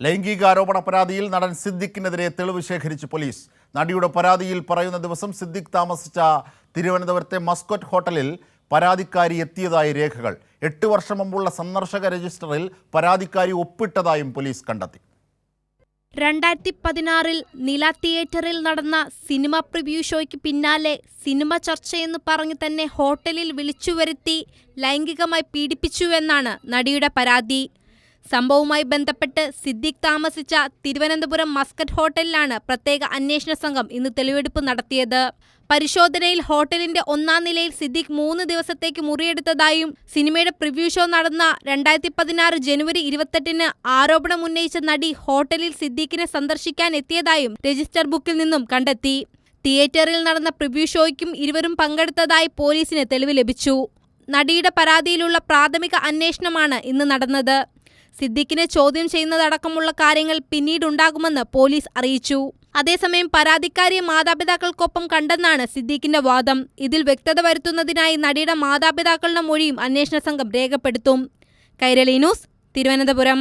ലൈംഗികാരോപണ പരാതിയിൽ നടൻ സിദ്ദിഖിനെതിരെ തെളിവ് ശേഖരിച്ച് പോലീസ്. നടിയുടെ പരാതിയിൽ പറയുന്ന ദിവസം സിദ്ദിഖ് താമസിച്ച തിരുവനന്തപുരത്തെ മസ്കറ്റ് ഹോട്ടലിൽ പരാതിക്കാരി എത്തിയതായി രേഖകൾ. 8 വർഷം മുമ്പുള്ള സന്ദർശക രജിസ്റ്ററിൽ പരാതിക്കാരി ഒപ്പിട്ടതായും പോലീസ് കണ്ടെത്തി. 2016 നില തിയേറ്ററിൽ നടന്ന സിനിമ പ്രിവ്യൂ ഷോയ്ക്ക് പിന്നാലെ സിനിമ ചർച്ചയെന്ന് പറഞ്ഞു തന്നെ ഹോട്ടലിൽ വിളിച്ചുവരുത്തി ലൈംഗികമായി പീഡിപ്പിച്ചുവെന്നാണ് നടിയുടെ പരാതി. സംഭവവുമായി ബന്ധപ്പെട്ട് സിദ്ദിഖ് താമസിച്ച തിരുവനന്തപുരം മസ്കറ്റ് ഹോട്ടലിലാണ് പ്രത്യേക അന്വേഷണ സംഘം ഇന്ന് തെളിവെടുപ്പ് നടത്തിയത്. പരിശോധനയിൽ ഹോട്ടലിന്റെ 1-ാം നിലയിൽ സിദ്ദിഖ് 3 ദിവസത്തേക്ക് മുറിയെടുത്തതായും സിനിമയുടെ പ്രിവ്യൂ ഷോ നടന്ന 2016 ജനുവരി 28-ന് ആരോപണമുന്നയിച്ച നടി ഹോട്ടലിൽ സിദ്ദിഖിനെ സന്ദർശിക്കാൻ എത്തിയതായും രജിസ്റ്റർ ബുക്കിൽ നിന്നും കണ്ടെത്തി. തിയേറ്ററിൽ നടന്ന പ്രിവ്യൂ ഷോയ്ക്കും ഇരുവരും പങ്കെടുത്തതായി പോലീസിന് തെളിവ് ലഭിച്ചു. നടിയുടെ പരാതിയിലുള്ള പ്രാഥമിക അന്വേഷണമാണ് ഇന്ന് നടന്നത്. സിദ്ദിഖിനെ ചോദ്യം ചെയ്യുന്നതടക്കമുള്ള കാര്യങ്ങൾ പിന്നീടുണ്ടാകുമെന്ന് പോലീസ് അറിയിച്ചു. അതേസമയം പരാതിക്കാരിയെ മാതാപിതാക്കൾക്കൊപ്പം കണ്ടെന്നാണ് സിദ്ദിഖിന്റെ വാദം. ഇതിൽ വ്യക്തത വരുത്തുന്നതിനായി നടിയുടെ മാതാപിതാക്കളുടെ മൊഴിയും അന്വേഷണ സംഘം രേഖപ്പെടുത്തും. കൈരളി ന്യൂസ്, തിരുവനന്തപുരം.